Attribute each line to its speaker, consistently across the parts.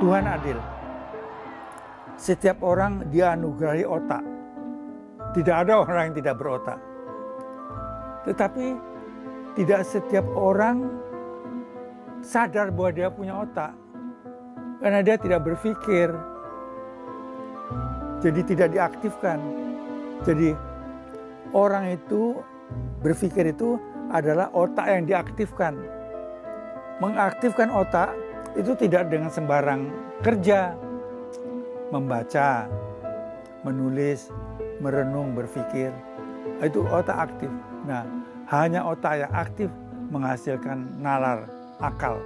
Speaker 1: Tuhan adil. Setiap orang dianugerahi otak. Tidak ada orang yang tidak berotak. Tetapi tidak setiap orang sadar bahwa dia punya otak. Karena dia tidak berpikir. Jadi tidak diaktifkan. Jadi orang itu berpikir itu adalah otak yang diaktifkan. Mengaktifkan otak itu tidak dengan sembarang kerja. Membaca, menulis, merenung, berpikir. Itu otak aktif. Nah, hanya otak yang aktif menghasilkan nalar, akal.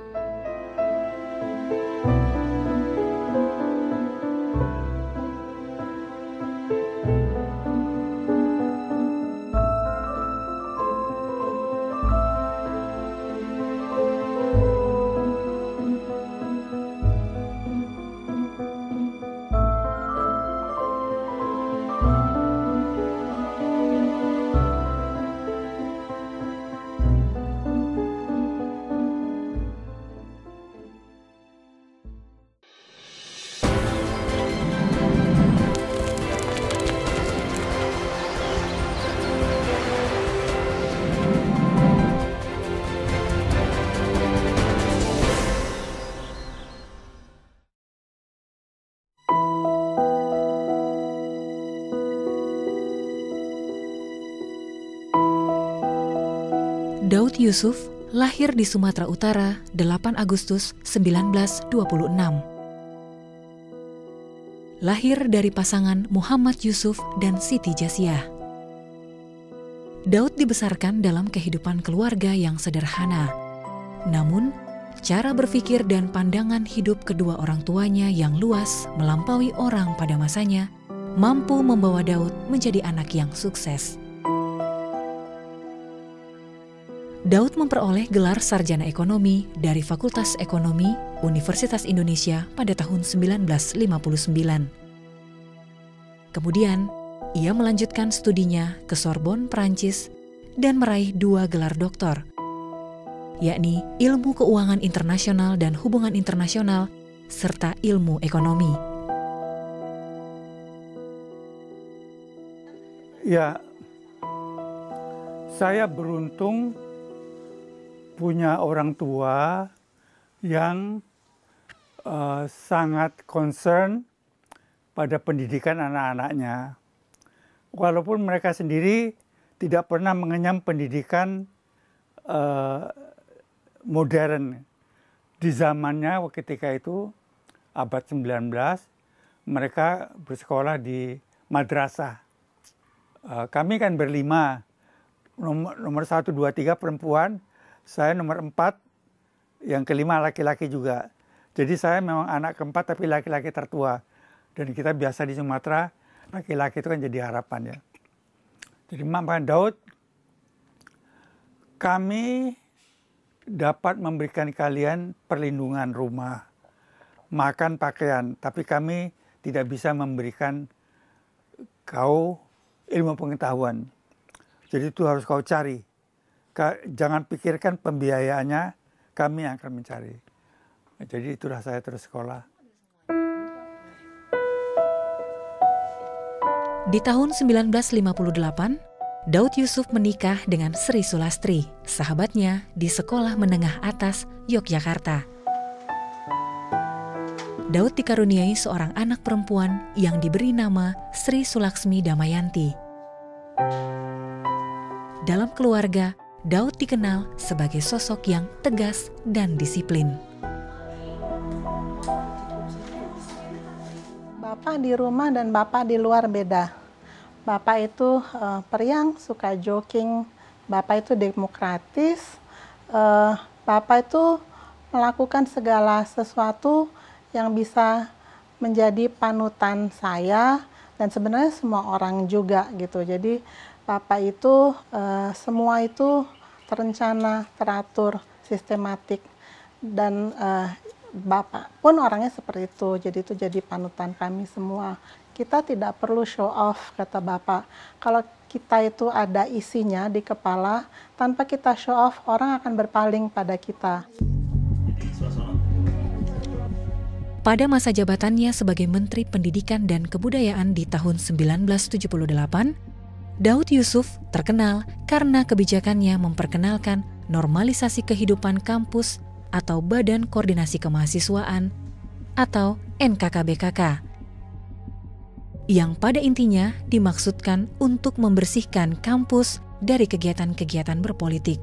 Speaker 2: Daud Yusuf lahir di Sumatera Utara 8 Agustus 1926. Lahir dari pasangan Muhammad Yusuf dan Siti Jasiah. Daud dibesarkan dalam kehidupan keluarga yang sederhana. Namun, cara berpikir dan pandangan hidup kedua orang tuanya yang luas melampaui orang pada masanya, mampu membawa Daud menjadi anak yang sukses. Daud memperoleh gelar sarjana ekonomi dari Fakultas Ekonomi Universitas Indonesia pada tahun 1959. Kemudian, ia melanjutkan studinya ke Sorbonne, Prancis, dan meraih 2 gelar doktor, yakni Ilmu Keuangan Internasional dan Hubungan Internasional, serta Ilmu Ekonomi.
Speaker 1: Ya, saya beruntung punya orang tua yang sangat concern pada pendidikan anak-anaknya. Walaupun mereka sendiri tidak pernah mengenyam pendidikan modern. Di zamannya ketika itu, abad 19, mereka bersekolah di madrasah. Kami kan berlima, nomor 1, 2, 3 perempuan, saya nomor 4, yang kelima laki-laki juga. Jadi saya memang anak keempat tapi laki-laki tertua. Dan kita biasa di Sumatera, laki-laki itu kan jadi harapan ya. Jadi Maman Daud, kami dapat memberikan kalian perlindungan rumah, makan, pakaian. Tapi kami tidak bisa memberikan kau ilmu pengetahuan. Jadi itu harus kau cari. Jangan pikirkan pembiayaannya, kami yang akan mencari. Jadi itulah saya terus sekolah.
Speaker 2: Di tahun 1958, Daud Yusuf menikah dengan Sri Sulastri, sahabatnya di Sekolah Menengah Atas Yogyakarta. Daud dikaruniai seorang anak perempuan yang diberi nama Sri Sulaksmi Damayanti. Dalam keluarga, Daud dikenal sebagai sosok yang tegas dan disiplin.
Speaker 3: Bapak di rumah dan bapak di luar beda. Bapak itu periang, suka joking. Bapak itu demokratis. Bapak itu melakukan segala sesuatu yang bisa menjadi panutan saya dan sebenarnya semua orang juga gitu. Jadi Bapak itu semua itu terencana, teratur, sistematik, dan Bapak pun orangnya seperti itu. Jadi itu jadi panutan kami semua. Kita tidak perlu show off, kata Bapak. Kalau kita itu ada isinya di kepala, tanpa kita show off, orang akan berpaling pada kita.
Speaker 2: Pada masa jabatannya sebagai Menteri Pendidikan dan Kebudayaan di tahun 1978, Daud Yusuf terkenal karena kebijakannya memperkenalkan normalisasi kehidupan kampus atau Badan Koordinasi Kemahasiswaan atau NKKBKK, yang pada intinya dimaksudkan untuk membersihkan kampus dari kegiatan-kegiatan berpolitik.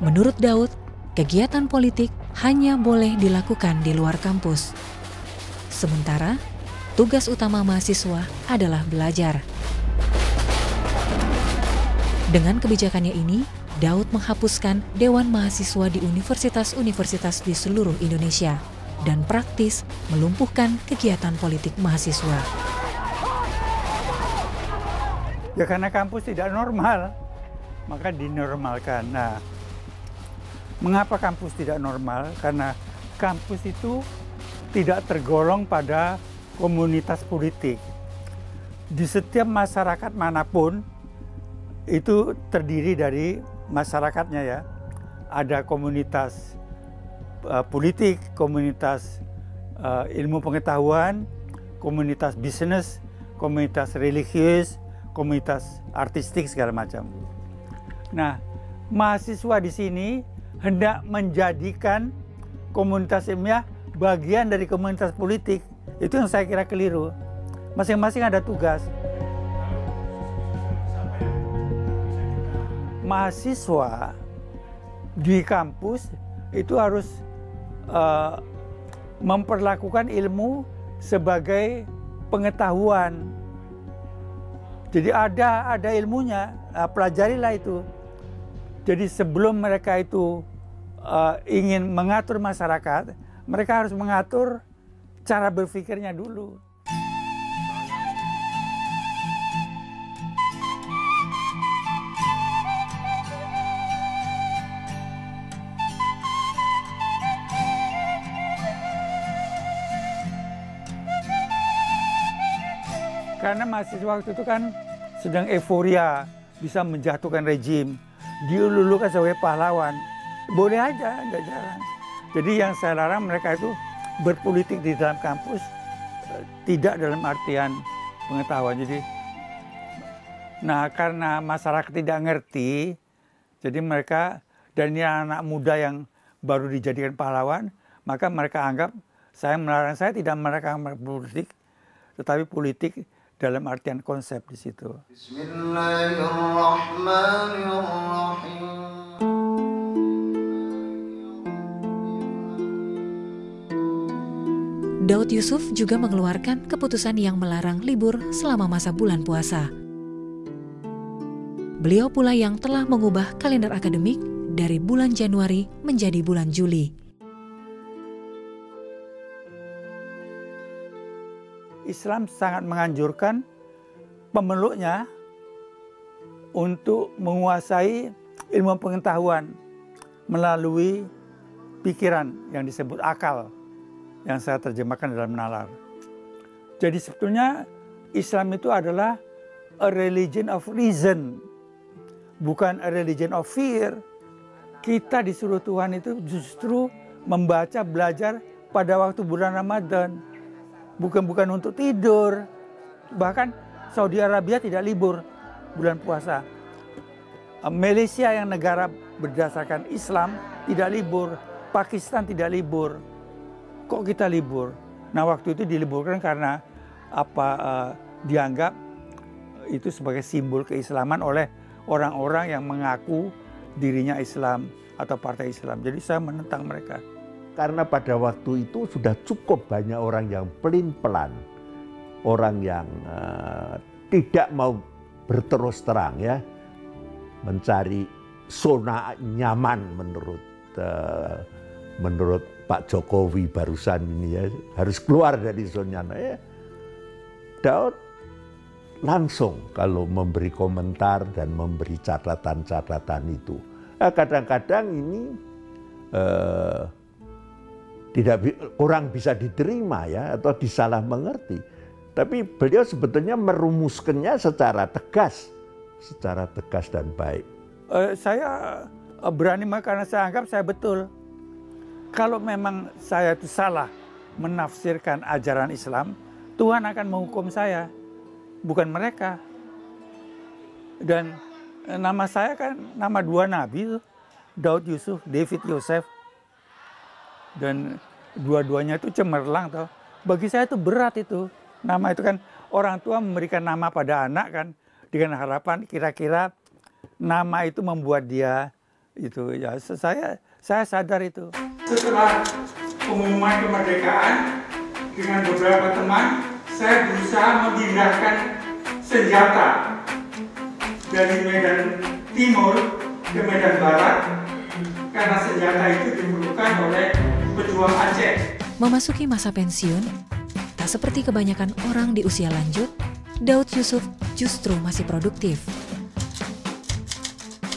Speaker 2: Menurut Daud, kegiatan politik hanya boleh dilakukan di luar kampus. Sementara, tugas utama mahasiswa adalah belajar. Dengan kebijakannya ini, Daud menghapuskan Dewan Mahasiswa di universitas-universitas di seluruh Indonesia dan praktis melumpuhkan kegiatan politik mahasiswa.
Speaker 1: Ya karena kampus tidak normal, maka dinormalkan. Nah, mengapa kampus tidak normal? Karena kampus itu tidak tergolong pada komunitas politik. Di setiap masyarakat manapun itu terdiri dari masyarakatnya ya. Ada komunitas politik, komunitas ilmu pengetahuan, komunitas bisnis, komunitas religius, komunitas artistik segala macam. Nah, mahasiswa di sini hendak menjadikan komunitas ilmiah bagian dari komunitas politik. Itu yang saya kira keliru. Masing-masing ada tugas. Mahasiswa di kampus itu harus memperlakukan ilmu sebagai pengetahuan. Jadi ada ilmunya, pelajarilah itu. Jadi sebelum mereka itu ingin mengatur masyarakat, mereka harus mengatur cara berpikirnya dulu. Karena mahasiswa waktu itu kan sedang euforia, bisa menjatuhkan rejim, diululukan sebagai pahlawan. Boleh aja, nggak jarang. Jadi yang saya larang mereka itu berpolitik di dalam kampus, tidak dalam artian pengetahuan. Jadi, nah karena masyarakat tidak ngerti, jadi mereka, dan ini anak muda yang baru dijadikan pahlawan, maka mereka anggap saya melarang, saya tidak melarang politik, tetapi politik dalam artian konsep di situ. Bismillahirrahmanirrahim.
Speaker 2: Daud Yusuf juga mengeluarkan keputusan yang melarang libur selama masa bulan puasa. Beliau pula yang telah mengubah kalender akademik dari bulan Januari menjadi bulan Juli.
Speaker 1: Islam sangat menganjurkan pemeluknya untuk menguasai ilmu pengetahuan melalui pikiran yang disebut akal, yang saya terjemahkan dalam nalar. Jadi sebetulnya Islam itu adalah a religion of reason, bukan a religion of fear. Kita disuruh Tuhan itu justru membaca, belajar pada waktu bulan Ramadan. Bukan untuk tidur. Bahkan Saudi Arabia tidak libur bulan puasa. Malaysia yang negara berdasarkan Islam tidak libur. Pakistan tidak libur. Kok kita libur? Nah waktu itu diliburkan karena dianggap itu sebagai simbol keislaman oleh orang-orang yang mengaku dirinya Islam atau partai Islam. Jadi saya menentang mereka.
Speaker 4: Karena pada waktu itu sudah cukup banyak orang yang pelin-pelan, orang yang tidak mau berterus terang ya, mencari zona nyaman menurut Pak Jokowi barusan ini ya, harus keluar dari zona nyaman. Ya. Daud langsung kalau memberi komentar dan memberi catatan-catatan itu, kadang-kadang ini kurang bisa diterima ya, atau disalah mengerti. Tapi beliau sebetulnya merumuskannya secara tegas dan baik.
Speaker 1: Saya berani karena saya anggap saya betul. Kalau memang saya itu salah menafsirkan ajaran Islam, Tuhan akan menghukum saya, bukan mereka. Dan nama saya kan nama dua nabi, Daud Yusuf, David Yosef. Dan dua-duanya itu cemerlang toh. Bagi saya itu berat itu. Nama itu kan orang tua memberikan nama pada anak kan dengan harapan kira-kira nama itu membuat dia itu ya saya sadar itu. Setelah pengumuman kemerdekaan dengan beberapa teman saya berusaha memindahkan senjata dari Medan Timur ke Medan Barat karena senjata itu diperlukan oleh pejuang Aceh.
Speaker 2: Memasuki masa pensiun, tak seperti kebanyakan orang di usia lanjut, Daud Yusuf justru masih produktif.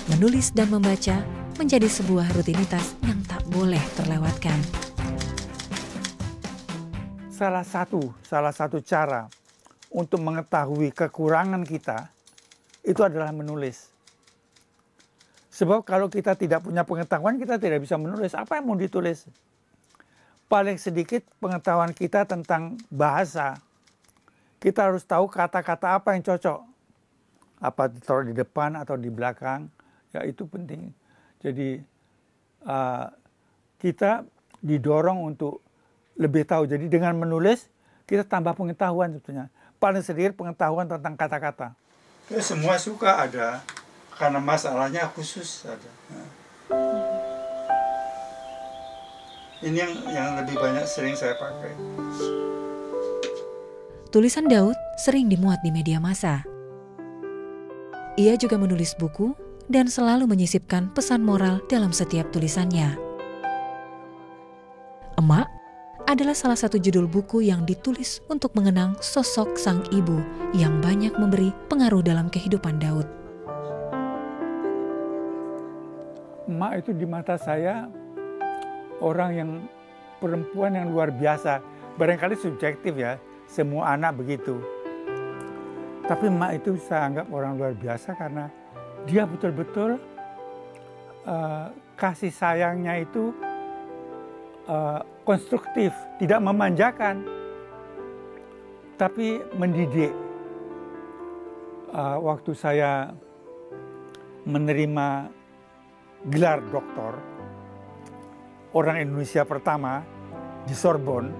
Speaker 2: Menulis dan membaca menjadi sebuah rutinitas yang tak boleh terlewatkan.
Speaker 1: Salah satu cara untuk mengetahui kekurangan kita itu adalah menulis. Sebab kalau kita tidak punya pengetahuan, kita tidak bisa menulis. Apa yang mau ditulis? Paling sedikit pengetahuan kita tentang bahasa. Kita harus tahu kata-kata apa yang cocok. Apa ditaruh di depan atau di belakang. Ya itu penting. Jadi kita didorong untuk lebih tahu. Jadi dengan menulis kita tambah pengetahuan sebetulnya. Paling sedikit pengetahuan tentang kata-kata. Semua suka ada. Karena masalahnya khusus ada. Ini yang lebih banyak sering saya pakai.
Speaker 2: Tulisan Daud sering dimuat di media massa. Ia juga menulis buku dan selalu menyisipkan pesan moral dalam setiap tulisannya. Emak adalah salah satu judul buku yang ditulis untuk mengenang sosok sang ibu yang banyak memberi pengaruh dalam kehidupan Daud.
Speaker 1: Emak itu di mata saya orang yang perempuan yang luar biasa. Barangkali subjektif ya, semua anak begitu. Tapi emak itu saya anggap orang luar biasa karena dia betul-betul kasih sayangnya itu konstruktif, tidak memanjakan, tapi mendidik. Waktu saya menerima gelar doktor, orang Indonesia pertama di Sorbonne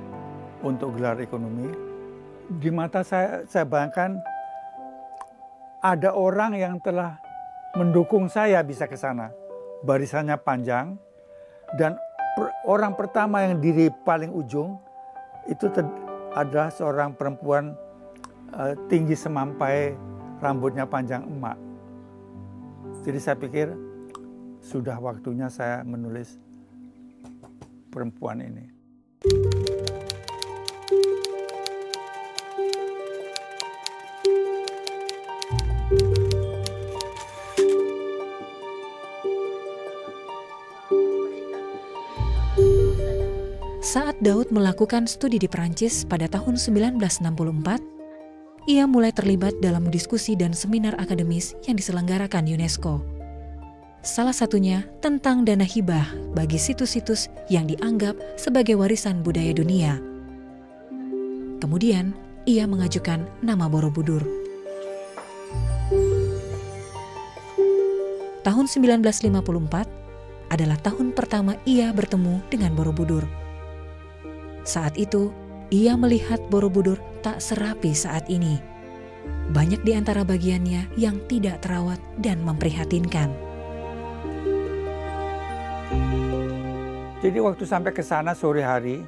Speaker 1: untuk gelar ekonomi, di mata saya bayangkan ada orang yang telah mendukung saya bisa ke sana. Barisannya panjang dan orang pertama yang diri paling ujung itu adalah seorang perempuan tinggi semampai, rambutnya panjang emak. Jadi saya pikir sudah waktunya saya menulis perempuan ini.
Speaker 2: Saat Daud melakukan studi di Perancis pada tahun 1964, ia mulai terlibat dalam diskusi dan seminar akademis yang diselenggarakan UNESCO. Salah satunya tentang dana hibah bagi situs-situs yang dianggap sebagai warisan budaya dunia. Kemudian, ia mengajukan nama Borobudur. Tahun 1954 adalah tahun pertama ia bertemu dengan Borobudur. Saat itu, ia melihat Borobudur tak serapi saat ini. Banyak di antara bagiannya yang tidak terawat dan memprihatinkan.
Speaker 1: Jadi waktu sampai ke sana sore hari,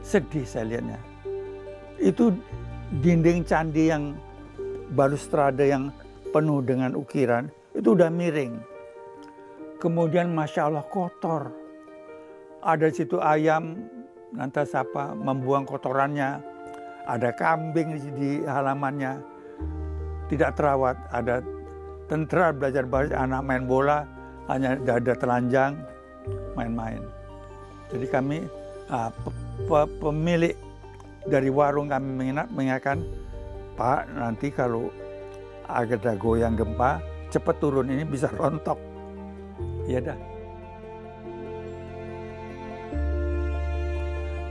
Speaker 1: sedih saya lihatnya. Itu dinding candi yang balustrade yang penuh dengan ukiran, itu udah miring. Kemudian Masya Allah kotor. Ada di situ ayam, lantas apa, membuang kotorannya. Ada kambing di halamannya, tidak terawat. Ada tentara belajar baris, anak main bola, hanya dada telanjang, main-main. Jadi kami pemilik dari warung kami mengingatkan, Pak, nanti kalau ada goyang gempa, cepat turun, ini bisa rontok. Ya dah.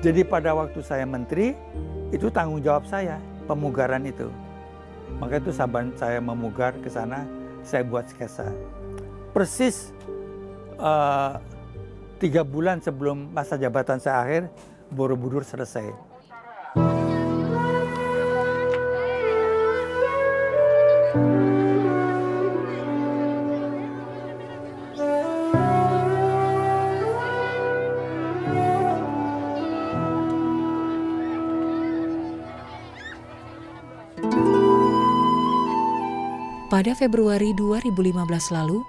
Speaker 1: Jadi pada waktu saya menteri, itu tanggung jawab saya, pemugaran itu. Maka itu saban saya memugar ke sana, saya buat skesa. Persis 3 bulan sebelum masa jabatan saya akhir, Borobudur selesai.
Speaker 2: Pada Februari 2015 lalu,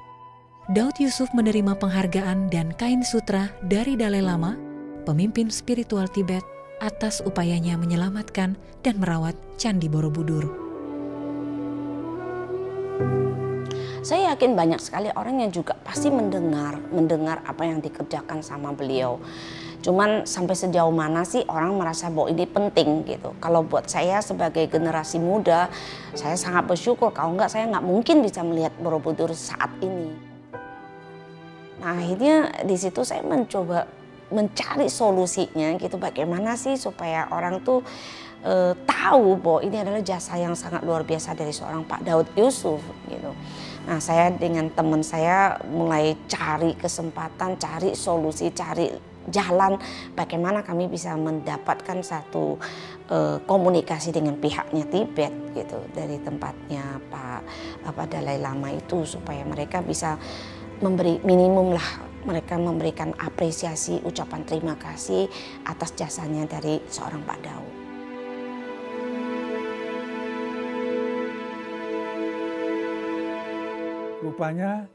Speaker 2: Daud Yusuf menerima penghargaan dan kain sutra dari Dalai Lama, pemimpin spiritual Tibet, atas upayanya menyelamatkan dan merawat Candi Borobudur.
Speaker 5: Saya yakin banyak sekali orang yang juga pasti mendengar apa yang dikerjakan sama beliau. Cuman sampai sejauh mana sih orang merasa bahwa ini penting gitu. Kalau buat saya sebagai generasi muda, saya sangat bersyukur. Kalau enggak, saya nggak mungkin bisa melihat Borobudur saat ini. Nah, akhirnya di situ saya mencoba mencari solusinya gitu. Bagaimana sih supaya orang tuh tahu bahwa ini adalah jasa yang sangat luar biasa dari seorang Pak Daud Yusuf gitu. Nah, saya dengan teman saya mulai cari kesempatan, cari solusi, cari jalan bagaimana kami bisa mendapatkan satu komunikasi dengan pihaknya Tibet gitu, dari tempatnya Pak Dalai Lama itu, supaya mereka bisa memberi minimum lah, mereka memberikan apresiasi, ucapan terima kasih atas jasanya dari seorang Pak Daud.
Speaker 1: Rupanya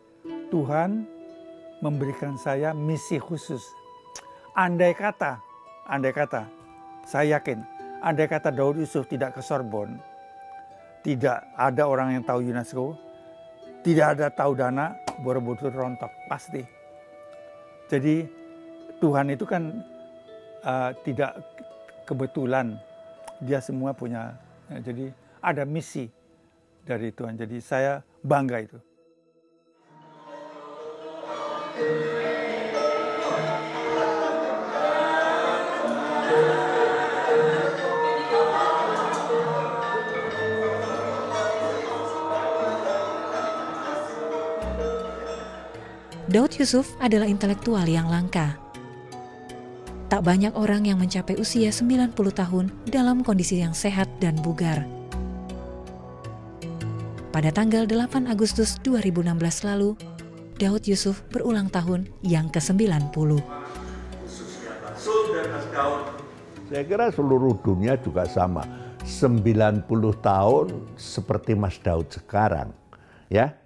Speaker 1: Tuhan memberikan saya misi khusus. Andai kata, saya yakin, andai kata Daud Yusuf tidak ke Sorbonne, tidak ada orang yang tahu UNESCO, tidak ada tahu dana, Borobudur rontok, pasti. Jadi Tuhan itu kan tidak kebetulan, dia semua punya, jadi ada misi dari Tuhan. Jadi saya bangga itu.
Speaker 2: Daud Yusuf adalah intelektual yang langka. Tak banyak orang yang mencapai usia 90 tahun dalam kondisi yang sehat dan bugar. Pada tanggal 8 Agustus 2016 lalu, Daud Yusuf berulang tahun yang ke-90.
Speaker 4: Saya kira seluruh dunia juga sama. 90 tahun seperti Mas Daud sekarang. Ya.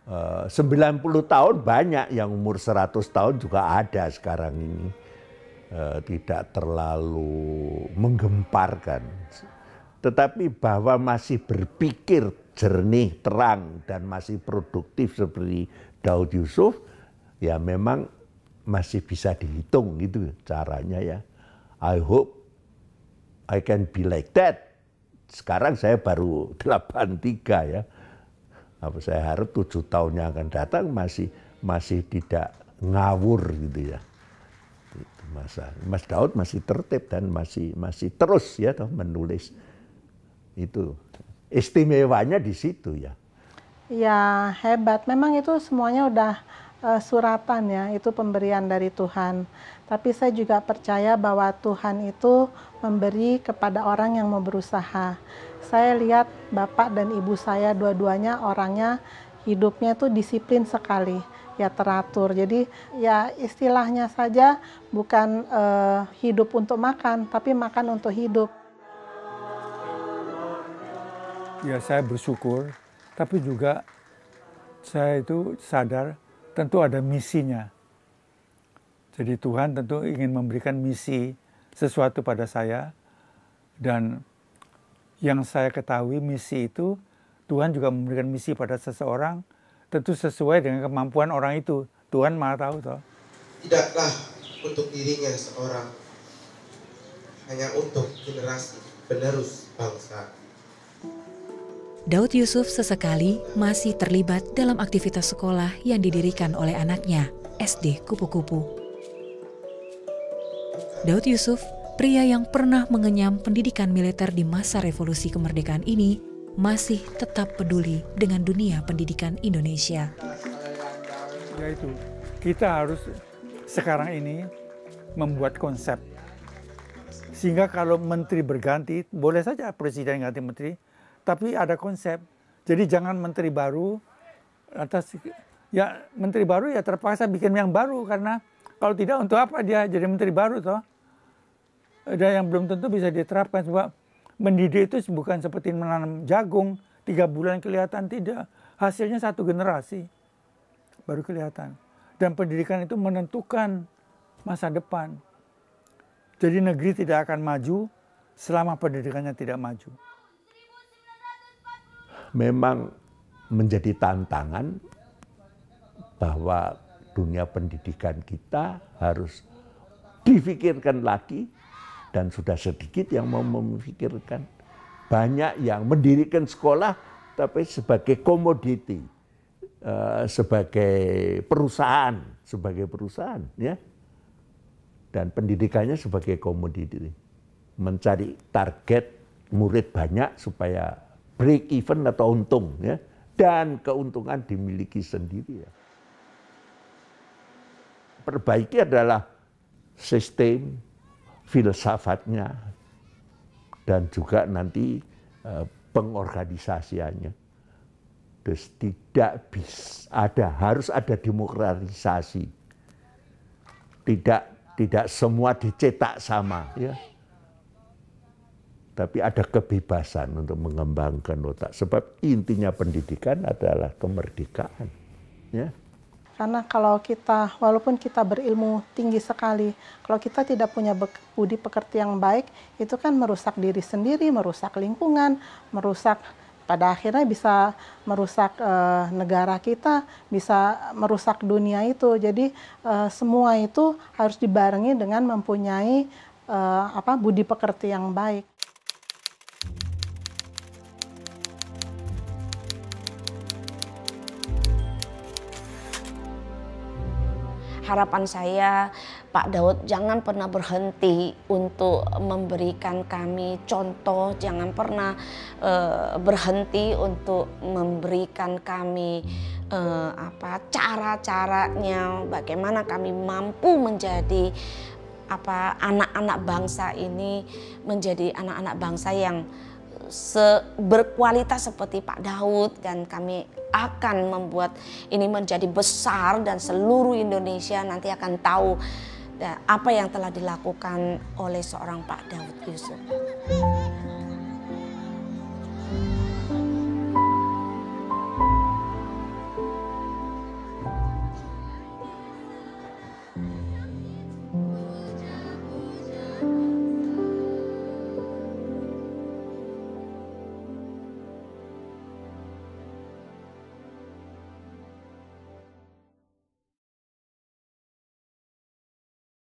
Speaker 4: 90 tahun banyak, yang umur 100 tahun juga ada sekarang ini. Tidak terlalu menggemparkan. Tetapi bahwa masih berpikir jernih, terang, dan masih produktif seperti Daud Yusuf, ya memang masih bisa dihitung gitu caranya ya. I hope I can be like that. Sekarang saya baru 83 ya. Saya harap 7 tahun yang akan datang masih tidak ngawur gitu ya. Mas Daud masih tertib dan masih terus ya menulis. Itu istimewanya di situ ya.
Speaker 3: Ya hebat, memang itu semuanya udah suratan ya, itu pemberian dari Tuhan. Tapi saya juga percaya bahwa Tuhan itu memberi kepada orang yang mau berusaha. Saya lihat bapak dan ibu saya dua-duanya orangnya hidupnya itu disiplin sekali, ya teratur. Jadi ya istilahnya saja bukan hidup untuk makan, tapi makan untuk hidup.
Speaker 1: Ya saya bersyukur, tapi juga saya itu sadar tentu ada misinya. Jadi Tuhan tentu ingin memberikan misi sesuatu pada saya, dan yang saya ketahui misi itu Tuhan juga memberikan misi pada seseorang, tentu sesuai dengan kemampuan orang itu. Tuhan Maha tahu toh.
Speaker 6: Tidaklah untuk dirinya seorang, hanya untuk generasi penerus bangsa.
Speaker 2: Daud Yusuf sesekali masih terlibat dalam aktivitas sekolah yang didirikan oleh anaknya, SD Kupu-Kupu. Daud Yusuf, pria yang pernah mengenyam pendidikan militer di masa revolusi kemerdekaan ini, masih tetap peduli dengan dunia pendidikan Indonesia.
Speaker 1: Yaitu, kita harus sekarang ini membuat konsep. Sehingga kalau menteri berganti, boleh saja presiden ganti menteri, tapi ada konsep. Jadi jangan menteri baru menteri baru ya terpaksa bikin yang baru, karena kalau tidak untuk apa dia jadi menteri baru toh? Ada yang belum tentu bisa diterapkan, sebab mendidik itu bukan seperti menanam jagung 3 bulan kelihatan, tidak. Hasilnya 1 generasi baru kelihatan. Dan pendidikan itu menentukan masa depan. Jadi negeri tidak akan maju selama pendidikannya tidak maju.
Speaker 4: Memang menjadi tantangan bahwa dunia pendidikan kita harus difikirkan lagi, dan sudah sedikit yang mau memikirkan. Banyak yang mendirikan sekolah tapi sebagai komoditi, sebagai perusahaan ya. Dan pendidikannya sebagai komoditi. Mencari target murid banyak supaya break even atau untung ya, dan keuntungan dimiliki sendiri ya. Perbaiki adalah sistem, filsafatnya, dan juga nanti pengorganisasiannya. Terus harus ada demokratisasi. Tidak semua dicetak sama ya. Tapi ada kebebasan untuk mengembangkan otak. Sebab intinya pendidikan adalah kemerdekaan. Ya.
Speaker 3: Karena kalau kita, walaupun kita berilmu tinggi sekali, kalau kita tidak punya budi pekerti yang baik, itu kan merusak diri sendiri, merusak lingkungan, pada akhirnya bisa merusak negara kita, bisa merusak dunia itu. Jadi semua itu harus dibarengi dengan mempunyai budi pekerti yang baik.
Speaker 5: Harapan saya, Pak Daud, jangan pernah berhenti untuk memberikan kami contoh, jangan pernah berhenti untuk memberikan kami cara-caranya, bagaimana kami mampu menjadi anak-anak bangsa ini menjadi anak-anak bangsa yang berkualitas seperti Pak Daud, dan kami akan membuat ini menjadi besar dan seluruh Indonesia nanti akan tahu apa yang telah dilakukan oleh seorang Pak Daud Yusuf.